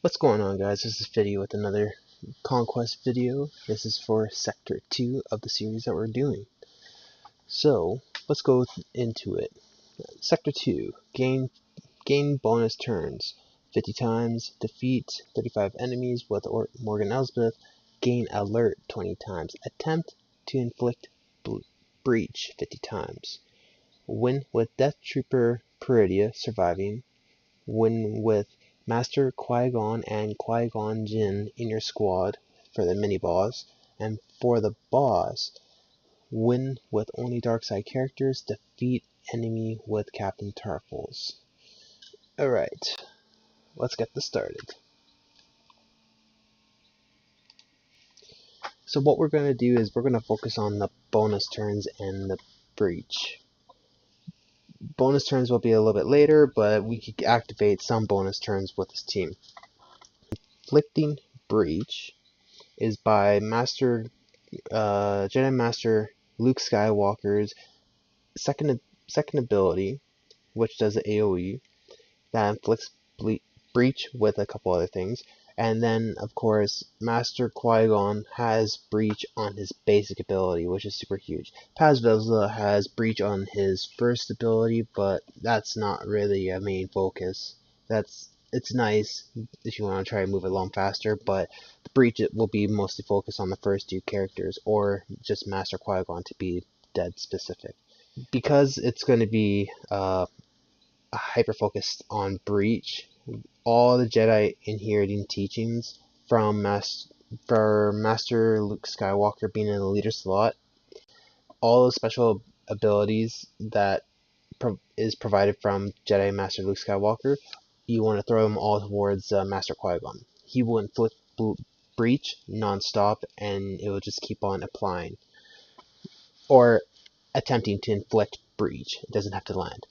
What's going on, guys? This is Fiddy with another Conquest video. This is for Sector 2 of the series that we're doing. So, let's go into it. Sector 2. Gain bonus turns 50 times. Defeat 35 enemies with Morgan Elsbeth. Gain alert 20 times. Attempt to inflict breach 50 times. Win with Death Trooper Peridia surviving. Win with Master Qui-Gon and Qui-Gon Jinn in your squad for the mini-boss, and for the boss, win with only dark side characters, defeat enemy with Captain Tarfels. Alright, let's get this started. So what we're going to do is we're going to focus on the bonus turns and the breach. Bonus turns will be a little bit later, but we could activate some bonus turns with this team. Inflicting breach is by Jedi Master Luke Skywalker's second ability, which does the AoE that inflicts breach with a couple other things. And then, of course, Master Qui-Gon has breach on his basic ability, which is super huge. Paz Vizsla has breach on his first ability, but that's not really a main focus. It's nice if you want to try and move it along faster, but the breach will be mostly focused on the first two characters, or just Master Qui-Gon to be dead specific. Because it's going to be hyper focused on breach, all the Jedi inheriting teachings from Master Luke Skywalker being in the leader slot, all the special abilities that is provided from Jedi Master Luke Skywalker, you want to throw them all towards Master Qui-Gon. He will inflict breach non-stop, and it will just keep on applying. Or attempting to inflict breach. It doesn't have to land.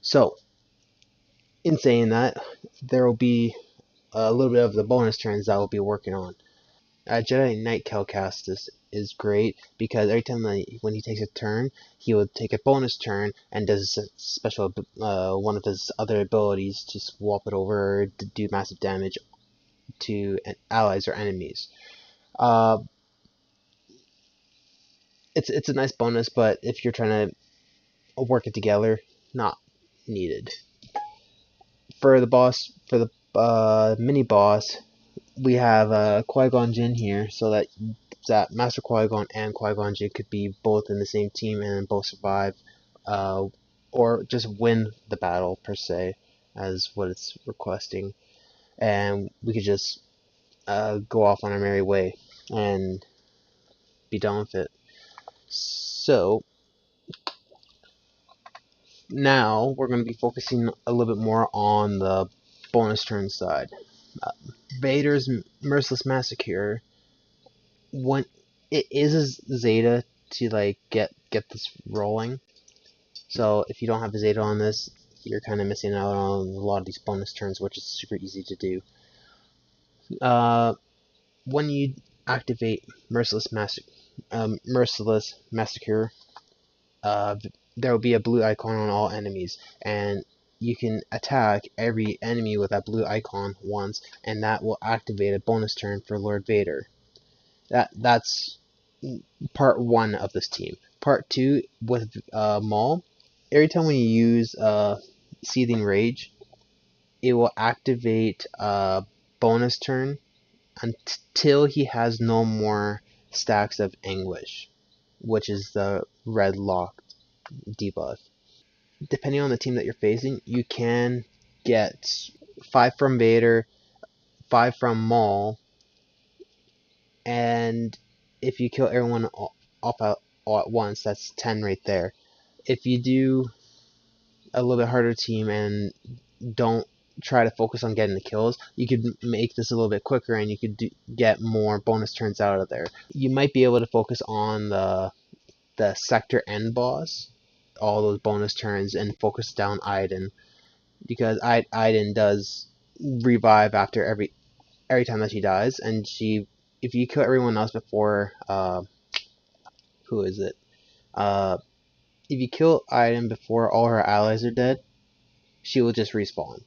So, in saying that, there will be a little bit of the bonus turns that we'll be working on. Jedi Knight Calcast is great because every time when he takes a turn, he will take a bonus turn and does a special one of his other abilities to swap it over to do massive damage to allies or enemies. It's a nice bonus, but if you're trying to work it together, not needed. For the mini boss, we have Qui-Gon Jinn here, so that Master Qui-Gon and Qui-Gon Jinn could be both in the same team and both survive, or just win the battle per se, as what it's requesting, and we could just go off on our merry way and be done with it. So now we're going to be focusing a little bit more on the bonus turn side. Vader's Merciless Massacre, when it is a Zeta to get this rolling. So if you don't have a Zeta on this, you're kind of missing out on a lot of these bonus turns, which is super easy to do. When you activate Merciless Massacre, there will be a blue icon on all enemies, and you can attack every enemy with that blue icon once, and that will activate a bonus turn for Lord Vader. That's part 1 of this team. Part 2 with Maul. Every time when you use Seething Rage, it will activate a bonus turn until he has no more stacks of Anguish, which is the red locked debuff. Depending on the team that you're facing, you can get 5 from Vader, 5 from Maul, and if you kill everyone all at once, that's 10 right there. If you do a little bit harder team and don't try to focus on getting the kills, you could make this a little bit quicker and you could get more bonus turns out of there. You might be able to focus on the sector end boss, all those bonus turns, and focus down Iden, because Iden does revive after every time that she dies, and if you kill everyone else before who is it? If you kill Iden before all her allies are dead, she will just respawn,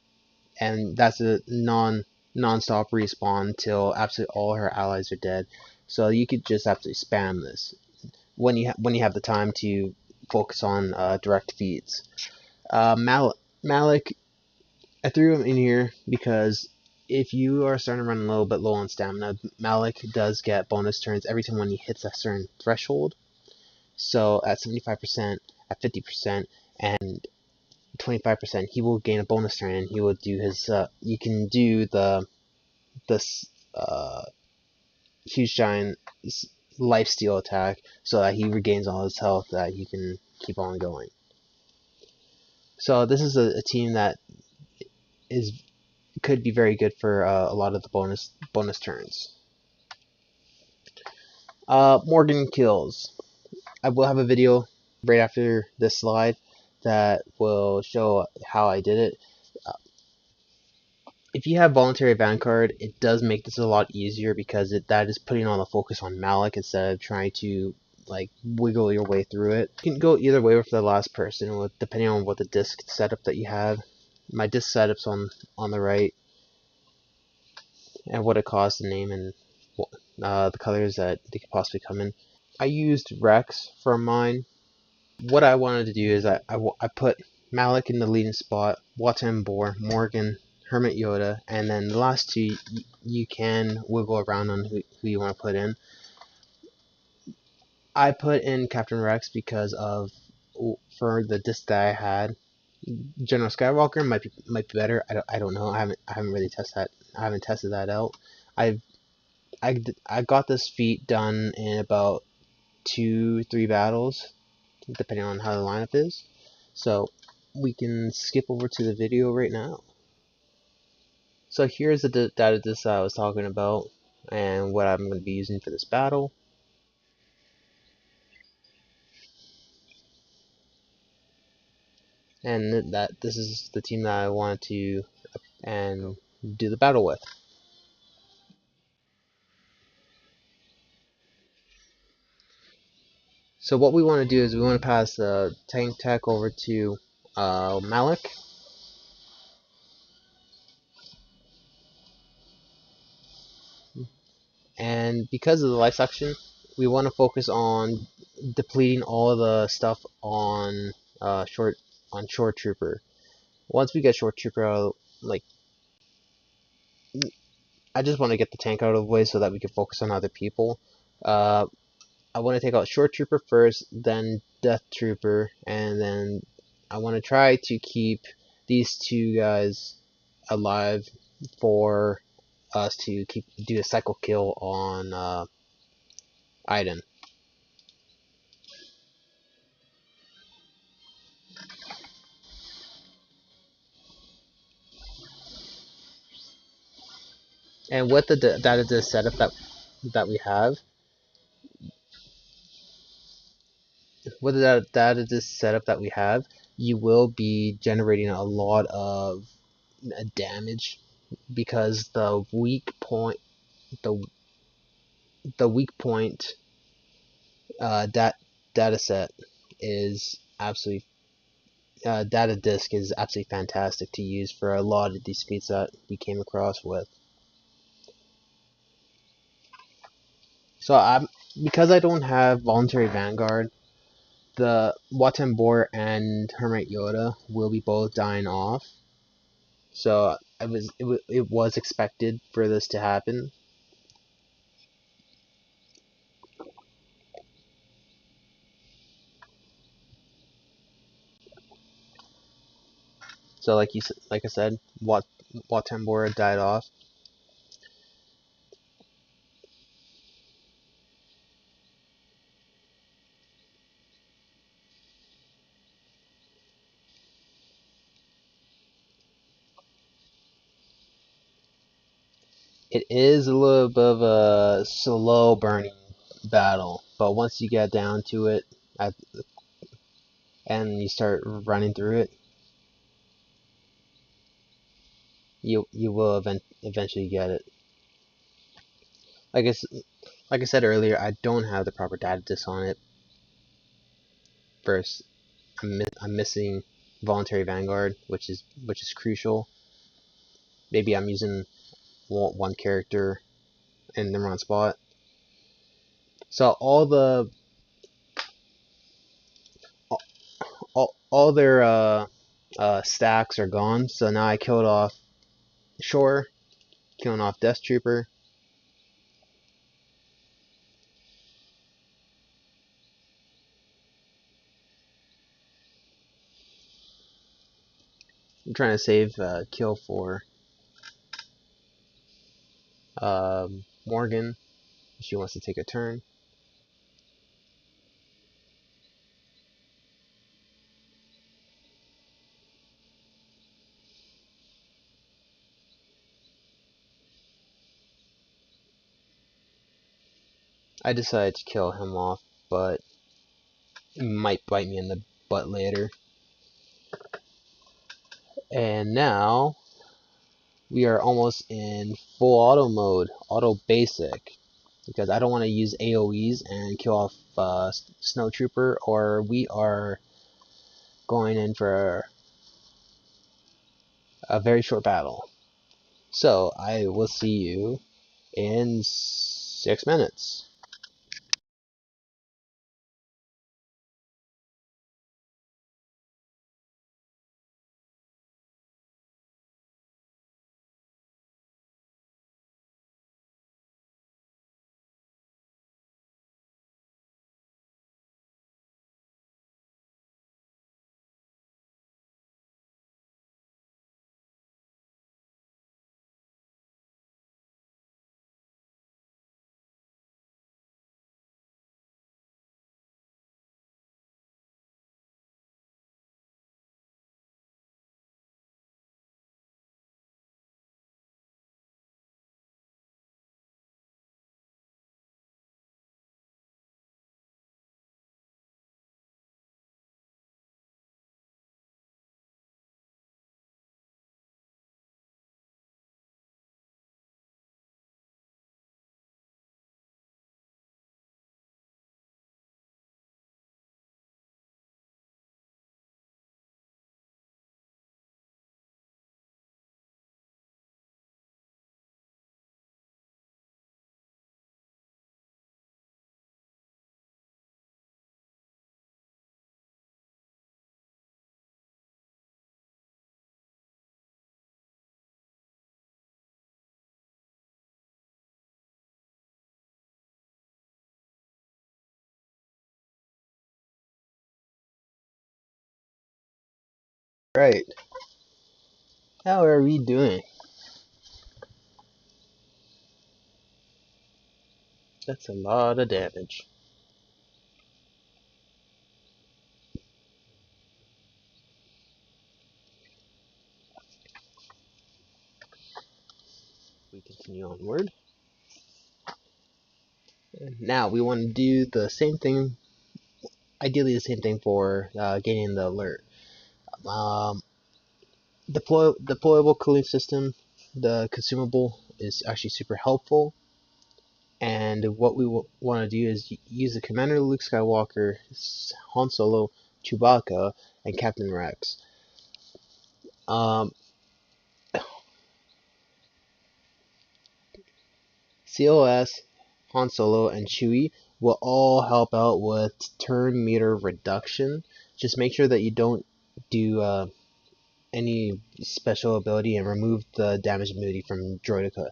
and that's a non-stop respawn till absolutely all her allies are dead. So you could just absolutely spam this when you have the time to focus on direct feats. Malik, I threw him in here because if you are starting to run a little bit low on stamina, Malik does get bonus turns every time when he hits a certain threshold. So at 75%, at 50%, and 25%, he will gain a bonus turn, and he will do his. You can do this huge giant lifesteal attack so that he regains all his health, that he can keep on going. So this is a team that could be very good for a lot of the bonus turns. Morgan kills. I will have a video right after this slide that will show how I did it. If you have voluntary vanguard, it does make this a lot easier because that is putting on the focus on Malik instead of trying to like wiggle your way through it. You can go either way for the last person, depending on what the disc setup that you have. My disc setup's on the right, and what it costs, the name, and the colors that they could possibly come in. I used Rex for mine. What I wanted to do is I put Malik in the leading spot, Watan Bor, Morgan, Hermit Yoda, and then the last two you can wiggle around on who you want to put in. I put in Captain Rex because for the disc that I had. General Skywalker might be better. I don't know. I haven't really tested that. I haven't tested that out. I got this feat done in about 2-3 battles, depending on how the lineup is. So we can skip over to the video right now. So here's the data disc that I was talking about and what I'm going to be using for this battle. And this is the team that I wanted to and do the battle with. So what we want to do is we want to pass the tank tech over to Malik. And because of the life section, we want to focus on depleting all the stuff on short trooper. Once we get short trooper out, like I just want to get the tank out of the way so that we can focus on other people. I want to take out short trooper first, then death trooper, and then I want to try to keep these two guys alive for us to do a cycle kill on Iden. And with the data disk setup that we have, with the data disk setup that we have, you will be generating a lot of damage because the weak point data set is absolutely data disk is absolutely fantastic to use for a lot of these feats that we came across with. So because I don't have voluntary vanguard, the Watan Bor and Hermit Yoda will be both dying off. So it was expected for this to happen. So like I said, Watan Bor died off. It is a little bit of a slow burning battle, but once you get down to it and you start running through it, you will eventually get it. Like I said earlier, I don't have the proper data disk on it. First, I'm missing voluntary vanguard, which is crucial. maybe I'm using one character in the wrong spot. So all their stacks are gone. So now I killed off Shore, killing off Death Trooper. I'm trying to save kill for Morgan. She wants to take a turn. I decided to kill him off, but it might bite me in the butt later. And now we are almost in full auto mode, auto basic, because I don't want to use AoEs and kill off Snow Trooper, or we are going in for a very short battle. So I will see you in 6 minutes. Right, how are we doing? That's a lot of damage. We continue onward. Now we want to do the same thing, ideally the same thing for getting the alert. Um, Deployable cooling system, the consumable is actually super helpful. And what we want to do is use the Commander Luke Skywalker, Han Solo, Chewbacca, and Captain Rex. Um, COS, Han Solo, and Chewie will all help out with turn meter reduction. Just make sure that you don't do any special ability and remove the damage immunity from Droideka.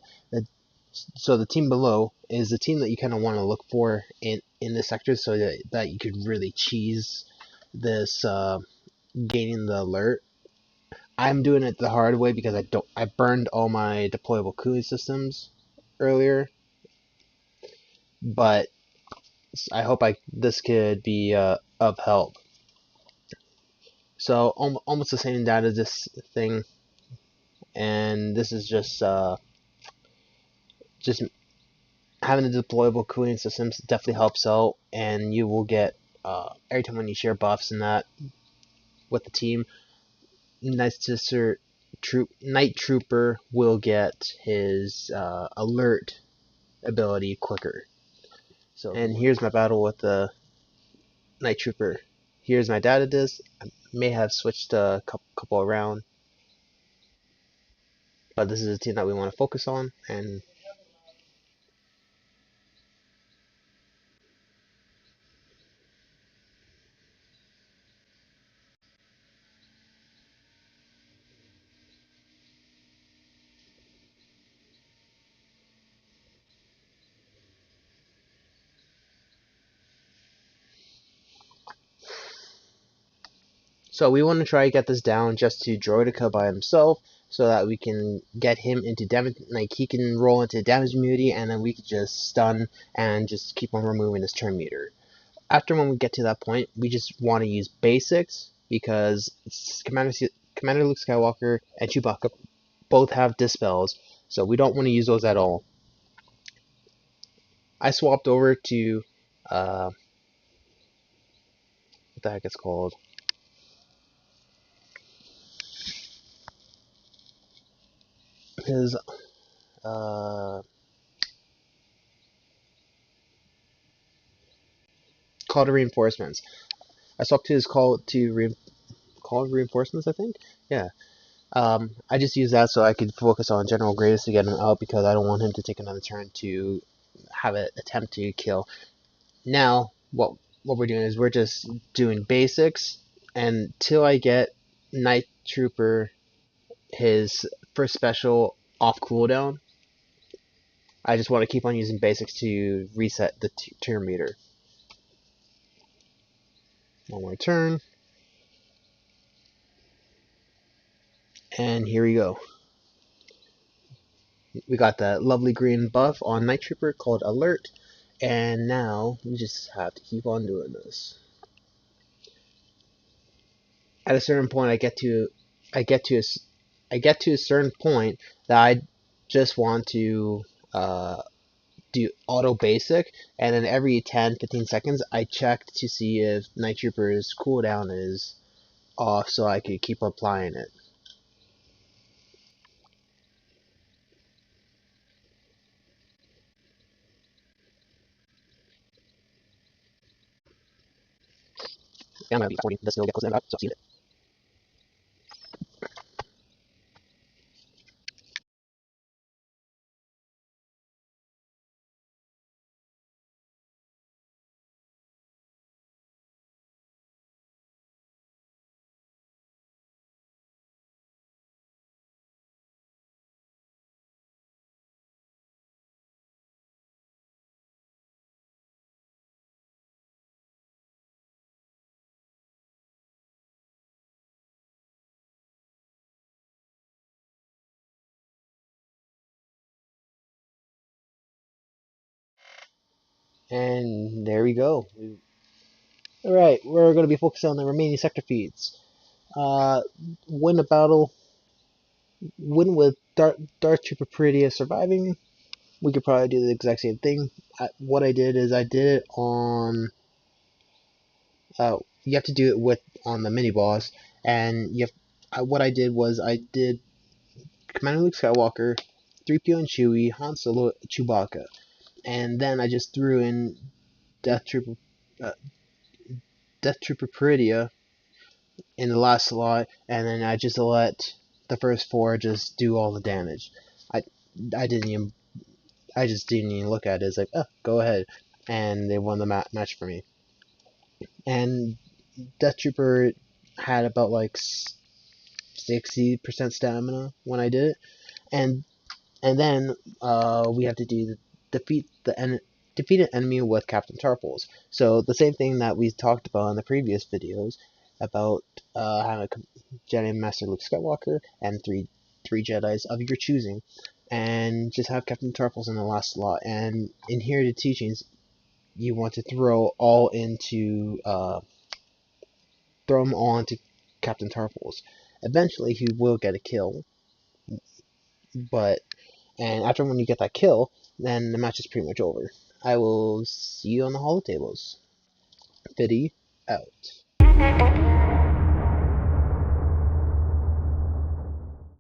So the team below is the team that you kind of want to look for in this sector, so that you could really cheese this gaining the alert. I'm doing it the hard way because I burned all my deployable cooling systems earlier, but I hope this could be of help. So almost the same data this thing, and this is just having the deployable cooling systems definitely helps out, and you will get every time when you share buffs and that with the team, Night Trooper will get his alert ability quicker. So, and here's my battle with the Night Trooper. Here's my data disk. I may have switched a couple around. but this is a team that we want to focus on. And so we want to try to get this down just to Droidica by himself, so that we can get him into damage, like he can roll into damage immunity, and then we can just stun and just keep on removing his turn meter. After when we get to that point, we just want to use basics, because Commander Luke Skywalker and Chewbacca both have dispels, so we don't want to use those at all. I swapped over to what the heck it's called? His call to reinforcements. I swapped to his call to reinforcements, I think. Yeah. I just used that so I could focus on General Graves to get him out, because I don't want him to take another turn to have an attempt to kill. Now, what we're doing is we're just doing basics until I get Night Trooper his first special off cooldown. I just want to keep on using basics to reset the turn meter. One more turn. And here we go. We got that lovely green buff on Night Trooper called Alert. And now we just have to keep on doing this. At a certain point, I get to a certain point that I just want to do auto basic, and then every 10-15 seconds I check to see if Night Trooper's cooldown is off, so I could keep applying it. Yeah, I'm gonna be 40. This still get close to that, so I've seen it. And there we go. Alright, we're going to be focusing on the remaining sector feats. Win a battle, win with Darth Trooper Prettier surviving. We could probably do the exact same thing. What I did is I did it on. You have to do it with on the mini boss, and what I did was I did Commander Luke Skywalker, 3PO and Chewie, Han Solo, Chewbacca, and then I just threw in Death Trooper, uh, Death Trooper Peridia in the last slot, and then I just let the first four just do all the damage. I I didn't even I just didn't even look at it. It's like, oh, go ahead, and they won the match for me. And Death Trooper had about like 60% stamina when I did it, and then we have to defeat an enemy with Captain Tarpals. So the same thing that we talked about in the previous videos about having a Jedi Master Luke Skywalker and three Jedis of your choosing, and just have Captain Tarpals in the last slot. And in here, the teachings, you want to throw them all into Captain Tarpals. Eventually, he will get a kill, and after when you get that kill, then the match is pretty much over. I will see you on the Holo Tables. Fiddy out.